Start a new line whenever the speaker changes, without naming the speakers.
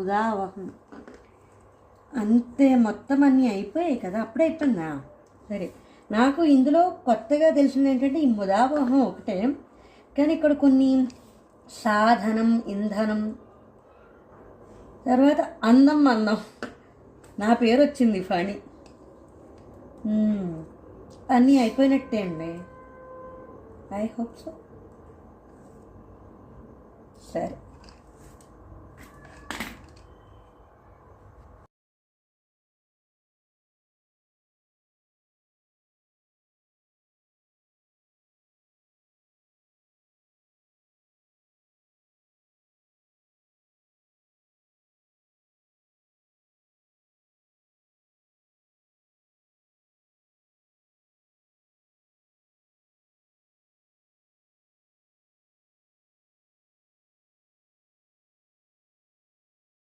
ముదావహం. అంతే, మొత్తం అన్నీ అయిపోయాయి కదా, అప్పుడే అయిపోయిందా? సరే, నాకు ఇందులో కొత్తగా తెలిసింది ఏంటంటే ఈ ముదావహం ఒకటే, కానీ ఇక్కడ కొన్ని సాధనం, ఇంధనం, తర్వాత అందం అందం, నా పేరు వచ్చింది ఫణి. అన్నీ అయిపోయినట్టే అండి, ఐ హోప్ సో. సరే.